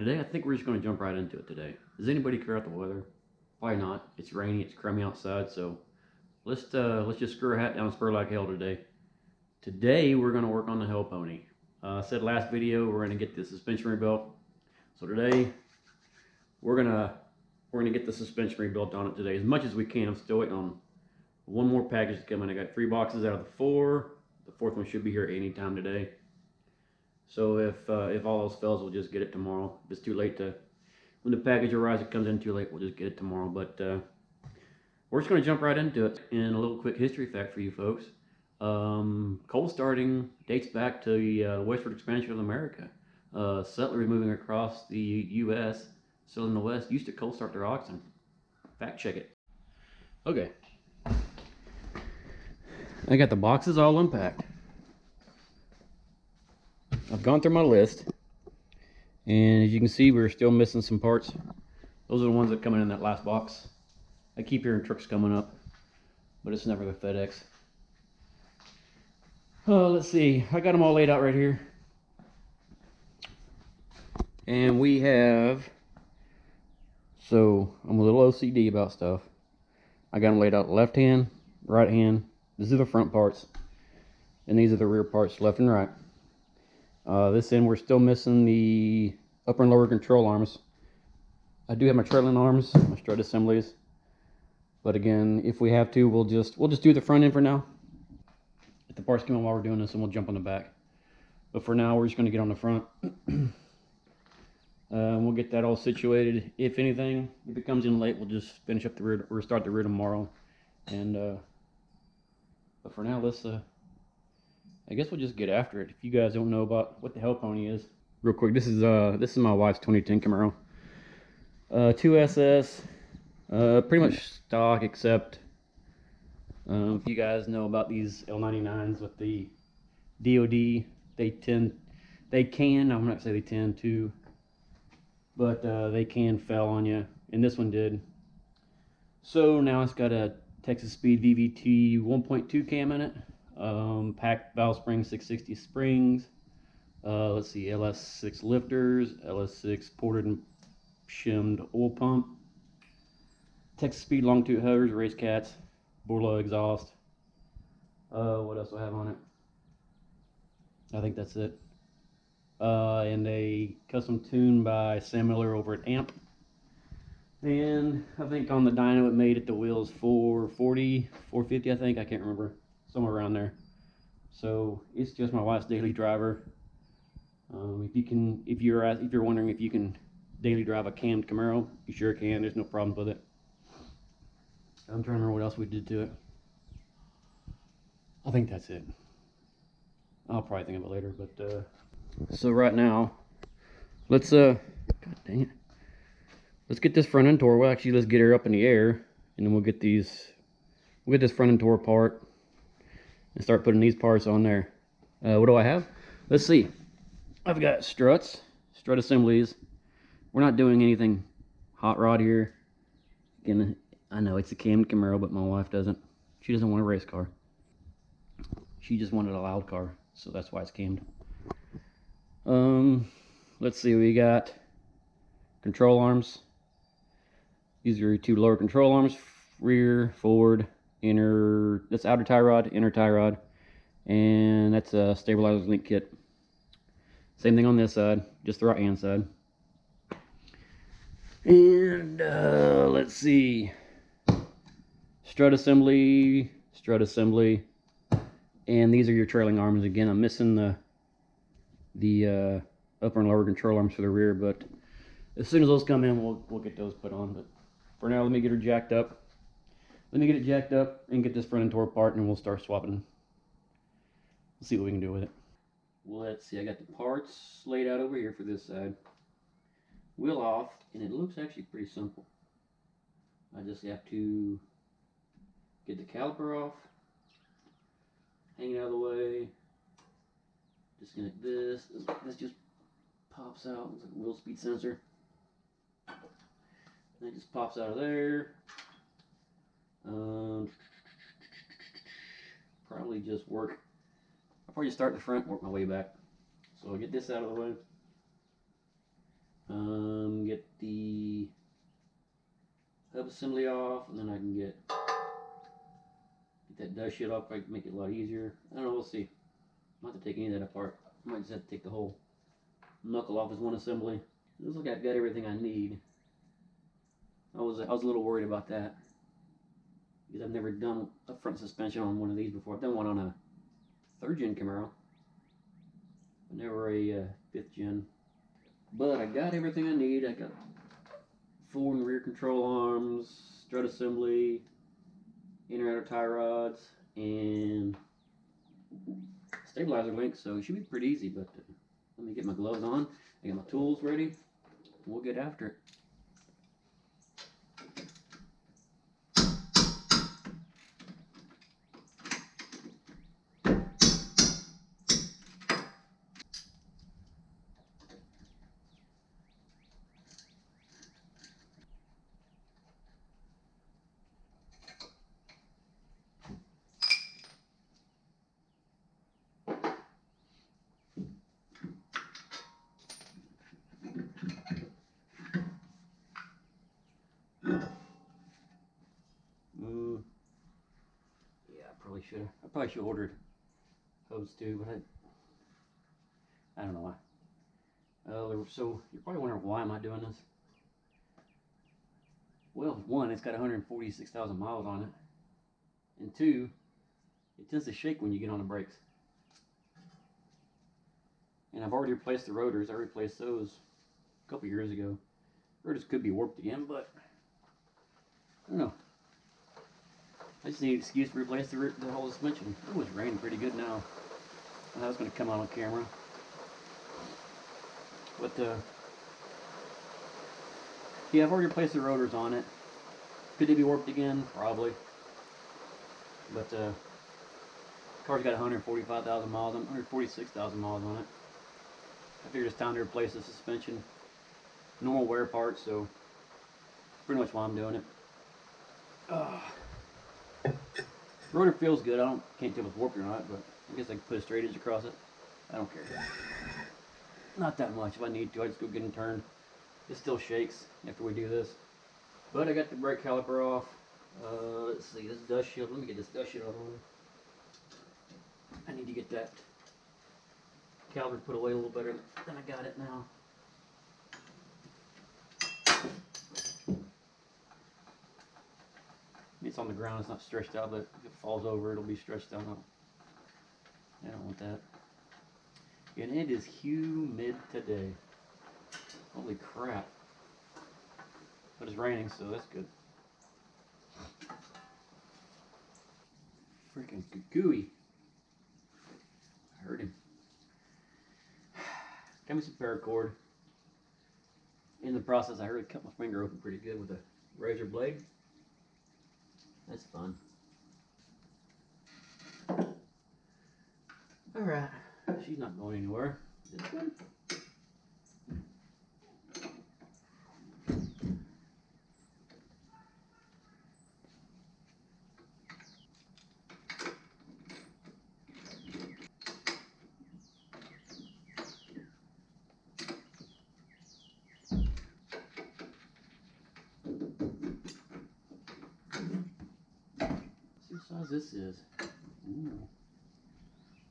Today, I think we're just going to jump right into it today. Does anybody care about the weather? Probably not. It's rainy, it's crummy outside, so let's just screw our hat down and spur like hell today. Today, we're going to work on the Hell Pony. I said last video we're going to get the suspension rebuilt. So today, we're gonna get the suspension rebuilt on it today as much as we can. I'm still waiting on one more package to come in. I got 3 boxes out of the 4. The 4th one should be here any time today. So if all else fails, we'll just get it tomorrow. If it's too late when the package arrives, it comes in too late, we'll just get it tomorrow. But we're just going to jump right into it. And a little quick history fact for you folks. Cold starting dates back to the westward expansion of America. Settlers moving across the U.S., still in the West, used to cold start their oxen. Fact check it. Okay. I got the boxes all unpacked. I've gone through my list, and as you can see, we're still missing some parts. Those are the ones that come in that last box. I keep hearing trucks coming up, but it's never the FedEx. Oh, let's see. I got them all laid out right here. And we have, so I'm a little OCD about stuff. I got them laid out left hand, right hand. These are the front parts, and these are the rear parts, left and right. This end, we're still missing the upper and lower control arms. I do have my trailing arms, my strut assemblies, but again, if we have to, we'll just do the front end for now. If the parts come in while we're doing this, and we'll jump on the back. But for now, we're just going to get on the front. We'll get that all situated. If anything, if it comes in late, we'll just finish up the rear, or start the rear tomorrow. And but for now, let's I guess we'll just get after it. If you guys don't know about what the Hell Pony is, real quick, this is my wife's 2010 Camaro. 2 SS, pretty much stock, except if you guys know about these L99s with the DOD, they can, I'm not gonna say they tend to, but they can fail on you, and this one did. So now it's got a Texas Speed VVT 1.2 cam in it. Packed valve springs, 660 springs. Let's see, LS6 lifters, LS6 ported and shimmed oil pump, Texas Speed long tooth hose, race cats, Borla exhaust. What else do I have on it? I think that's it. And a custom tune by Sam Miller over at Amp. And I think on the dyno it made it the wheels 440, 450, I think, I can't remember. Somewhere around there. So it's just my wife's daily driver. If you're wondering if you can daily drive a cammed Camaro, you sure can. There's no problems with it. I'm trying to remember what else we did to it. I think that's it. I'll probably think of it later. But so right now, let's God dang it. Let's get this front end tore. Well, actually, let's get her up in the air, and then we'll get this front end tore apart and start putting these parts on there. What do I have? Let's see. I've got strut assemblies. We're not doing anything hot rod here. Again, I know it's a cammed Camaro, but my wife doesn't. She doesn't want a race car. She just wanted a loud car, so that's why it's cammed. Let's see. We got control arms. These are your 2 lower control arms, rear, forward, inner, that's outer tie rod, inner tie rod, and that's a stabilizers link kit. Same thing on this side, just the right hand side. And let's see, strut assembly, and these are your trailing arms. Again, I'm missing the upper and lower control arms for the rear, but as soon as those come in, we'll get those put on. But for now, let me get her jacked up. Let me get it jacked up and get this front end tore apart, and we'll start swapping. Let's see what we can do with it. Well, let's see. I got the parts laid out over here for this side. wheel off, and it looks actually pretty simple. I just have to get the caliper off, hang it out of the way, disconnect this. This just pops out. It's like a wheel speed sensor. And it just pops out of there. Probably just work. I'll probably just start in the front, work my way back. So I'll get this out of the way. Get the hub assembly off, and then I can get that dust shit off. I can make it a lot easier. I don't know. We'll see. I'm not have to take any of that apart. I might just have to take the whole knuckle off as one assembly. It looks like I've got everything I need. I was a little worried about that because I've never done a front suspension on one of these before. I've done one on a 3rd gen Camaro, but never a 5th gen. But I got everything I need. I got forward and rear control arms, strut assembly, inner and outer tie rods, and stabilizer link. So it should be pretty easy. But let me get my gloves on. I got my tools ready. We'll get after it. I probably should have ordered hubs too, but I don't know why. So you're probably wondering, why am I doing this? Well, one, it's got 146,000 miles on it, and two, it tends to shake when you get on the brakes. And I've already replaced the rotors. I replaced those a couple years ago. Rotors could be warped again, but I don't know. I just need an excuse to replace the whole suspension. It was raining pretty good now. I was going to come out on camera. But, yeah, I've already replaced the rotors on it. Could they be warped again? Probably. But, the car's got 145,000 miles, 146,000 miles on it. I figured it's time to replace the suspension. Normal wear parts, so pretty much why I'm doing it. Rotor feels good. Can't tell if it's warped or not, but I guess I can put a straight edge across it. I don't care. Not that much. If I need to, I just go get it turned. It still shakes after we do this. But I got the brake caliper off. Let's see, this dust shield. Let me get this dust shield on. I need to get that caliper put away a little better than I got it now. It's on the ground, it's not stretched out, but if it falls over, it'll be stretched out. I don't want that. And it is humid today. Holy crap. But it's raining, so that's good. Freaking gooey. I heard him. Got me some paracord. In the process, I heard it cut my finger open pretty good with a razor blade. That's fun. Alright, she's not going anywhere. This one? Size this is. Ooh,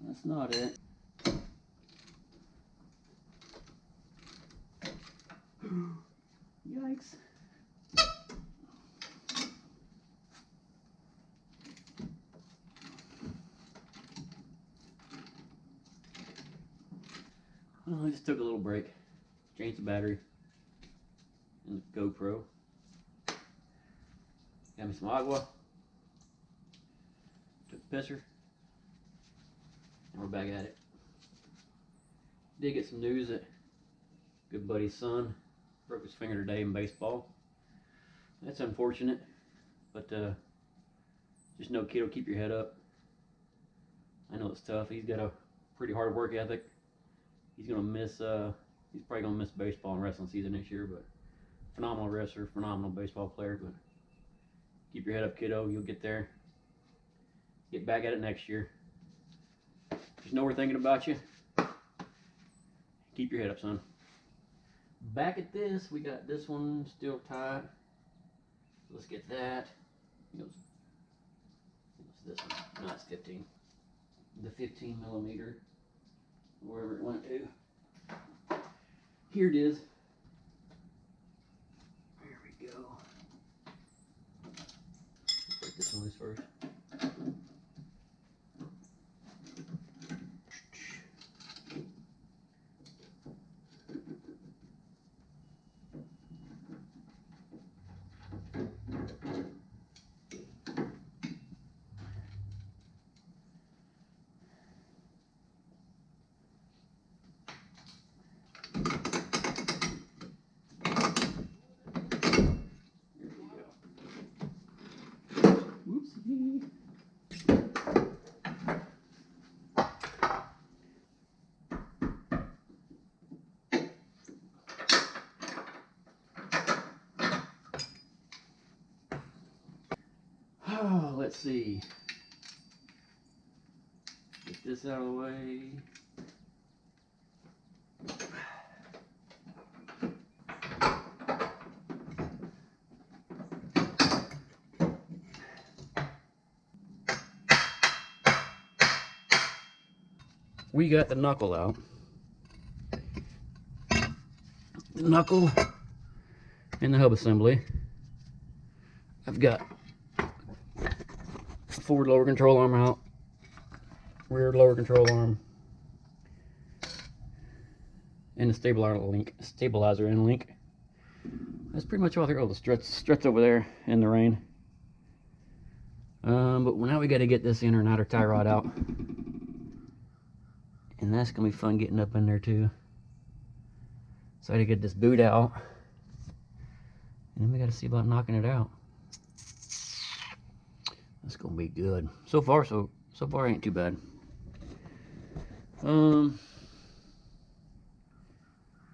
that's not it. Yikes. Well, I just took a little break. Changed the battery and the GoPro. Got me some agua. Pisser, and we're back at it. Did get some news that good buddy's son broke his finger today in baseball. That's unfortunate, but just know, kiddo, keep your head up. I know it's tough. He's got a pretty hard work ethic. He's gonna miss. He's probably gonna miss baseball and wrestling season this year, but phenomenal wrestler, phenomenal baseball player. But keep your head up, kiddo. You'll get there. Get back at it next year. Just know we're thinking about you. Keep your head up, son. Back at this, we got this one still tied. Let's get that. What's this one? No, it's 15. The 15 millimeter. Wherever it went to. Here it is. There we go. Break this one loose first. Oh, let's see. Get this out of the way. We got the knuckle out. The knuckle and the hub assembly. I've got forward lower control arm out, rear lower control arm, and the stabilizer end link. That's pretty much all there. Oh, the struts over there in the rain. But now we got to get this inner and outer tie rod out, and that's gonna be fun getting up in there too. So I got to get this boot out, and then we got to see about knocking it out. That's gonna be good. So far ain't too bad.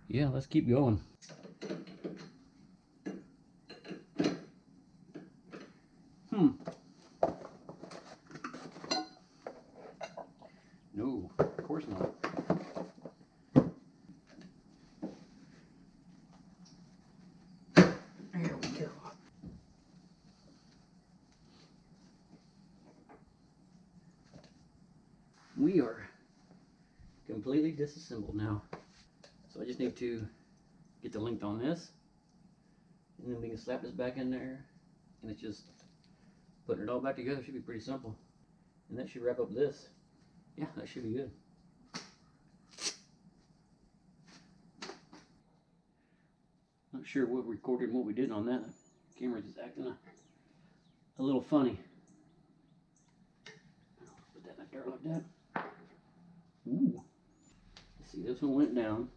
Yeah, let's keep going. No, of course not. There we go. We are completely disassembled now. So I just need to get the length on this, and then we can slap this back in there, and it's just putting it all back together. Should be pretty simple. And that should wrap up this. Yeah, that should be good. Not sure what we recorded and what we did on that. The camera's just acting a little funny. Put that back there like that. Ooh. Let's see, this one went down.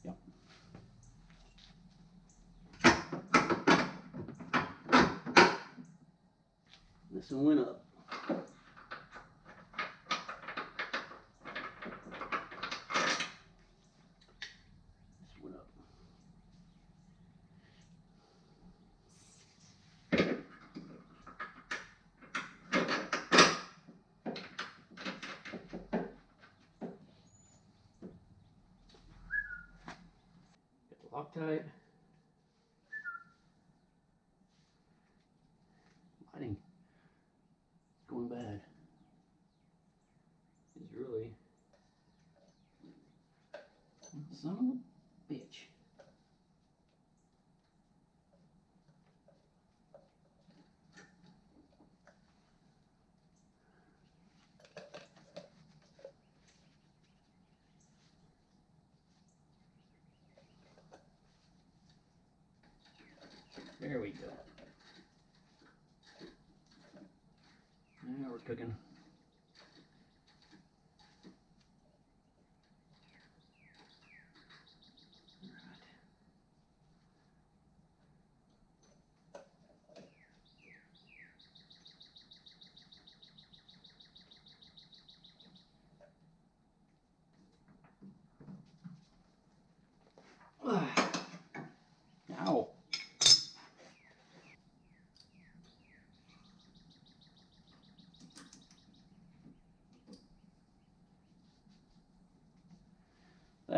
Yep. This one went up. This went up. Loctite. Lighting going bad. It's really son of a bitch. There we go. Now we're cooking.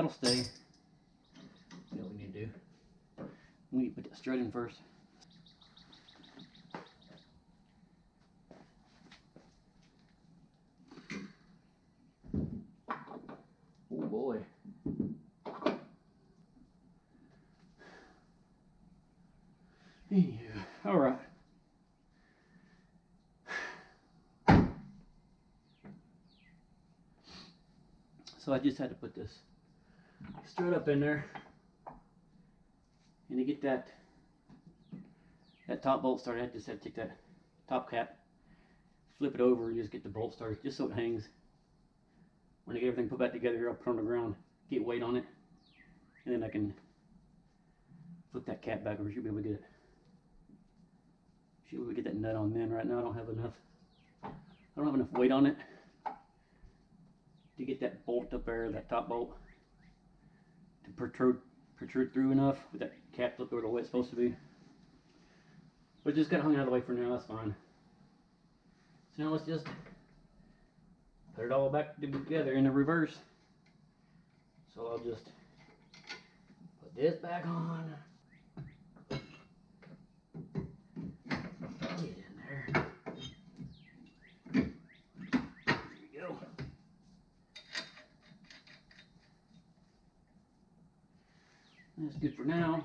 that'll stay. You know what we need to do? We need to put that strut in first. Oh boy. Anywho, all right. So I just had to put this strut up in there, and to get that top bolt started, I just had to take that top cap, flip it over, and just get the bolt started, just so it hangs. When I get everything put back together here, I'll put it on the ground, get weight on it, and then I can flip that cap back over. Should be able to get it. Should be able to get that nut on then. Right now I don't have enough. I don't have enough weight on it to get that bolt up there, that top bolt, to protrude through enough with that cap flipped over the way it's supposed to be. But just got it hung out of the way for now. That's fine. So now let's just put it all back together in the reverse. So I'll just put this back on. Get in there. There we go. That's good for now.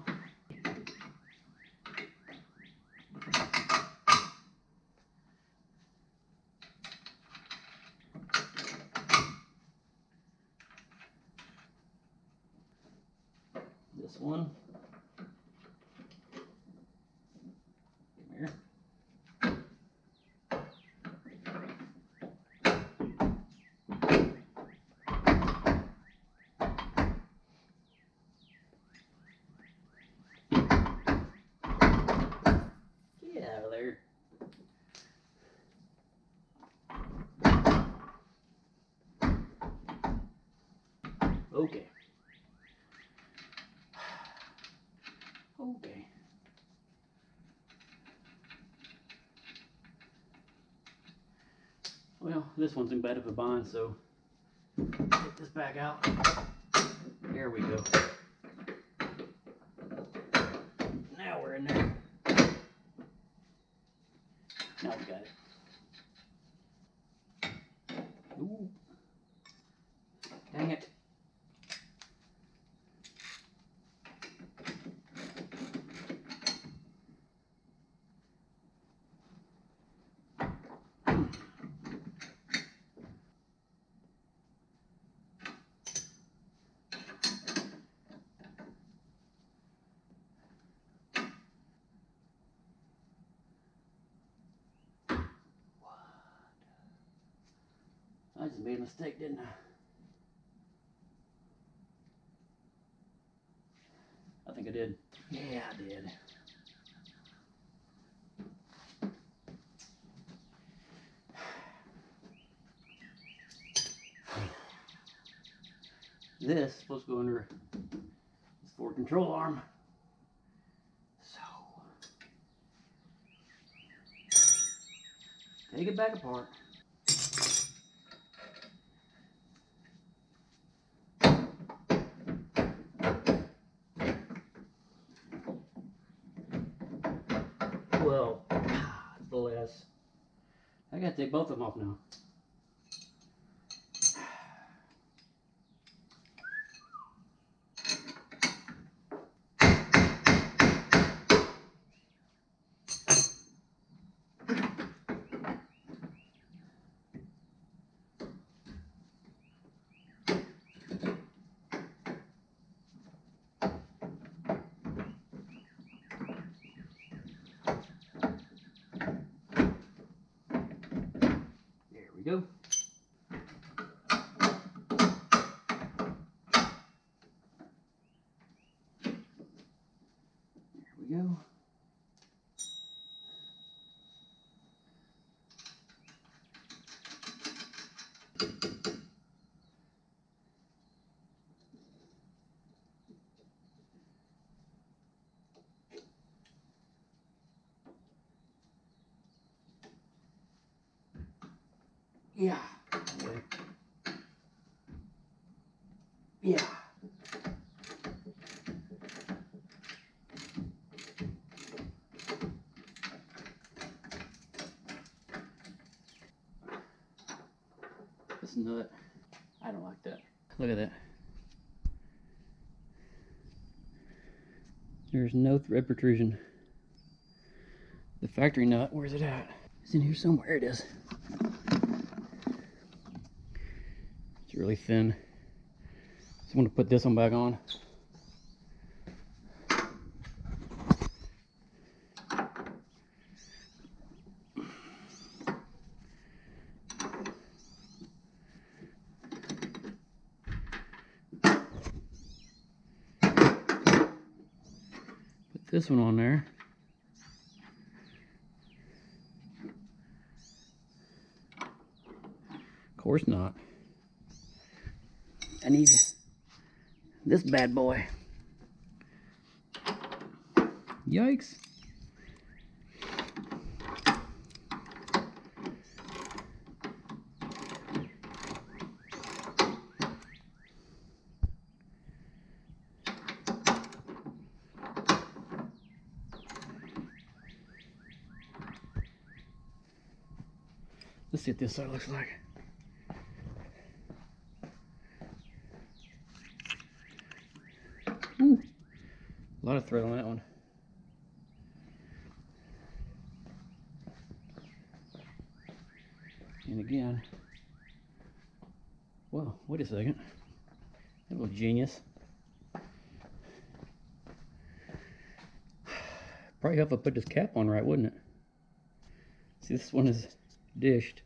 This one. Come here. Get out of there. Okay. Okay. Well, this one's in bad of a bind, so get this back out. There we go. Now we're in there. Now we got it. Ooh. Dang it. I just made a mistake, didn't I? I think I did. Yeah, I did. This is supposed to go under this forward control arm. So, take it back apart. Well, bless. I gotta take both of them off now. Go. There we go. Yeah. Okay. Yeah. this nut. I don't like that. Look at that. There's no thread protrusion. The factory nut, where's it at? It's in here somewhere. It is. It's really thin. So I'm going to put this one back on. Put this one on there. Of course not. I need this bad boy. Yikes. Let's see what this side looks like. Ooh, a lot of thread on that one. And again, whoa, wait a second. That little genius. Probably help if I put this cap on right, wouldn't it? See, this one is dished.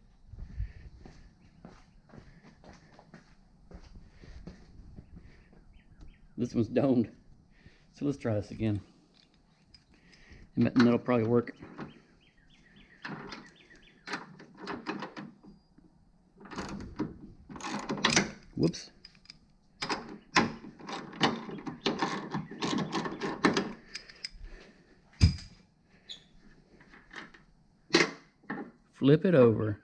This one's domed. So let's try this again. And that'll probably work. Whoops. Flip it over.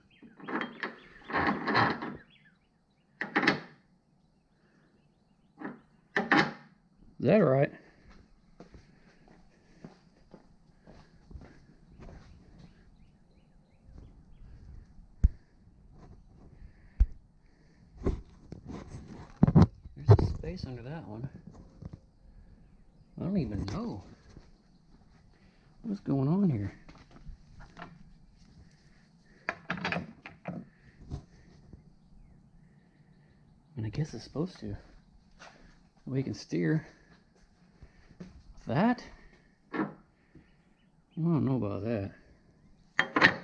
Is that right? There's a space under that one. I don't even know what's going on here. And I guess it's supposed to. We can steer. That? I don't know about that. I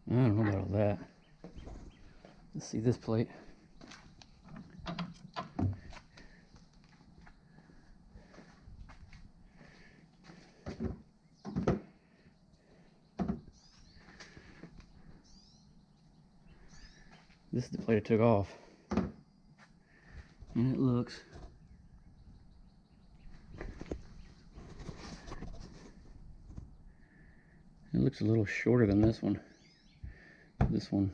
don't know about all that. Let's see this plate. This is the plate I took off. And it looks a little shorter than this one. This one.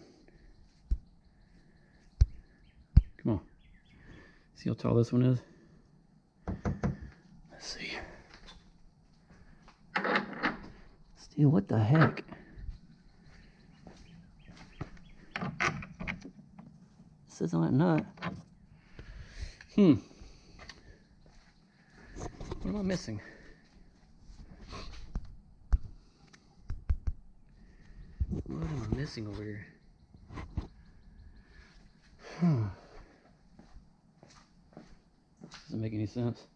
Come on. See how tall this one is? Let's see. Still, what the heck? It says on that nut. What am I missing? What am I missing over here? Doesn't make any sense.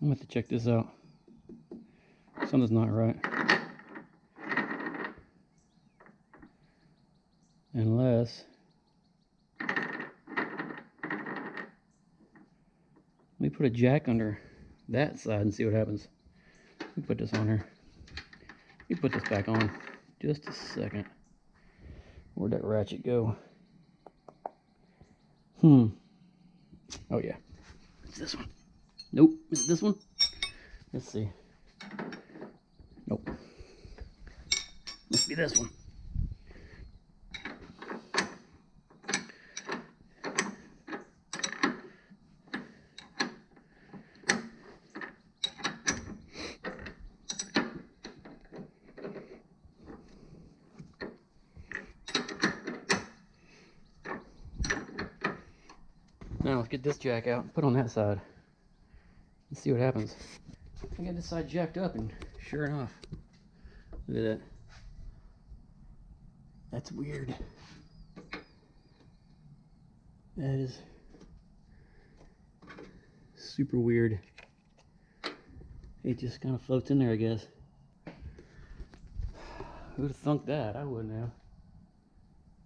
I'm gonna have to check this out. Something's not right. Unless, let me put a jack under that side and see what happens. Let me put this on here. Let me put this back on. Just a second. Where'd that ratchet go? Oh yeah. It's this one. Nope. Is it this one? Let's see. Nope. Must be this one. Now let's get this jack out and put on that side. Let's see what happens. I got this side jacked up, and sure enough, look at that. That's weird. That is super weird. It just kind of floats in there, I guess. Who'd have thunk that? I wouldn't have.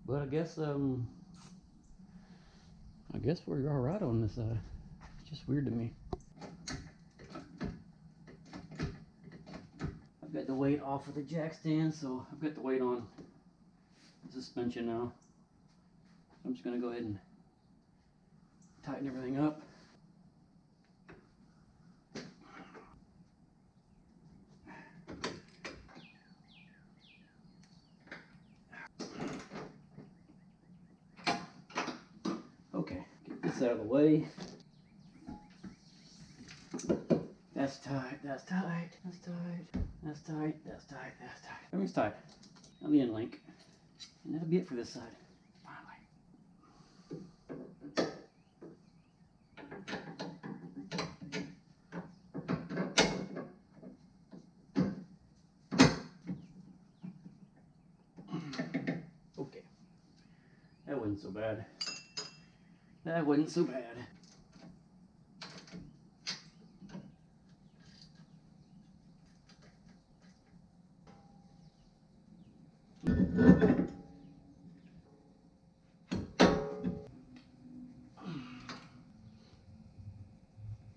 But I guess we're all right on this side. It's just weird to me. I've got the weight off of the jack stand, so I've got the weight on the suspension now. I'm just gonna go ahead and tighten everything up. Okay, get this out of the way. That's tight, that's tight, that's tight, that's tight, that's tight, that's tight. Everything's tight on the end link. And that'll be it for this side. Finally. Okay. That wasn't so bad. That wasn't so bad.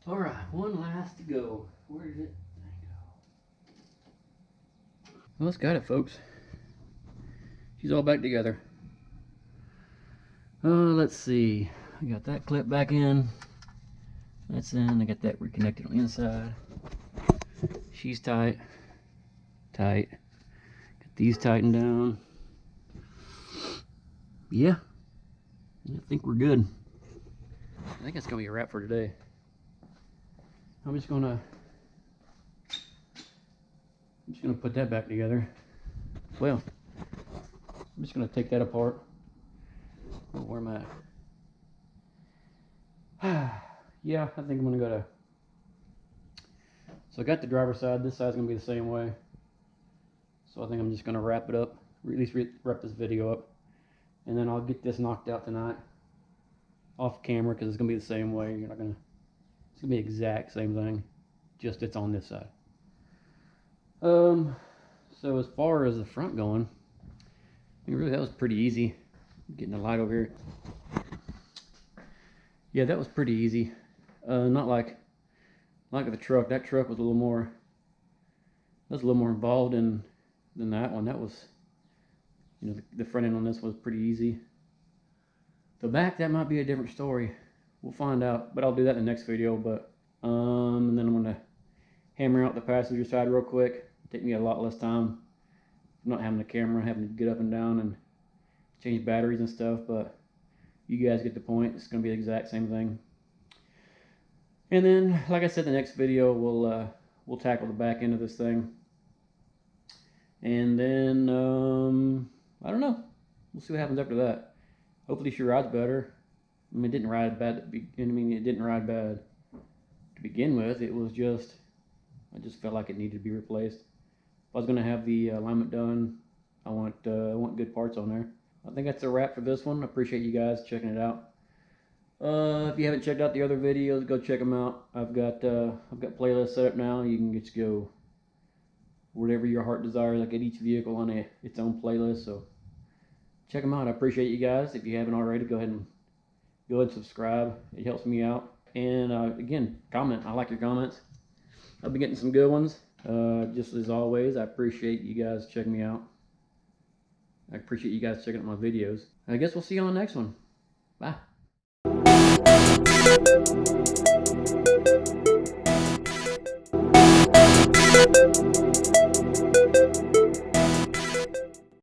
All right, one last to go. Where did it go? Well, it's got it, folks. She's all back together. Let's see. I got that clip back in. That's in. I got that reconnected on the inside. She's tight. Tight. Got these tightened down. Yeah. I think we're good. I think that's gonna be a wrap for today. I'm just gonna put that back together. Well, I'm just gonna take that apart. Oh, where am I? Yeah, I think I'm gonna go to. So I got the driver's side. This side's gonna be the same way. So I think I'm just gonna wrap it up, or at least wrap this video up, and then I'll get this knocked out tonight, off camera, because it's gonna be the same way. You're not gonna. It's gonna be the exact same thing, just it's on this side. So as far as the front going, I mean, really that was pretty easy. Getting the light over here. Yeah, that was pretty easy. Not like the truck. That truck was a little more. That was a little more involved than that one. That was, you know, the front end on this was pretty easy. The back, that might be a different story. We'll find out, but I'll do that in the next video. But and then I'm gonna hammer out the passenger side real quick. Take me a lot less time. Not having the camera, having to get up and down and change batteries and stuff. But you guys get the point. It's gonna be the exact same thing. And then, like I said, the next video we'll tackle the back end of this thing. And then I don't know. We'll see what happens after that. Hopefully she rides better. I mean, it didn't ride bad at the beginning. I mean, it didn't ride bad to begin with. It was just, I just felt like it needed to be replaced. If I was gonna have the alignment done, I want good parts on there. I think that's a wrap for this one. I appreciate you guys checking it out. If you haven't checked out the other videos, go check them out. I've got playlists set up now. You can just go whatever your heart desires. I get each vehicle on its own playlist, so check them out. I appreciate you guys. If you haven't already, go ahead and subscribe. It helps me out. And again, comment. I like your comments. I've been getting some good ones. Just as always, I appreciate you guys checking me out. I appreciate you guys checking out my videos. I guess we'll see you on the next one. Bye.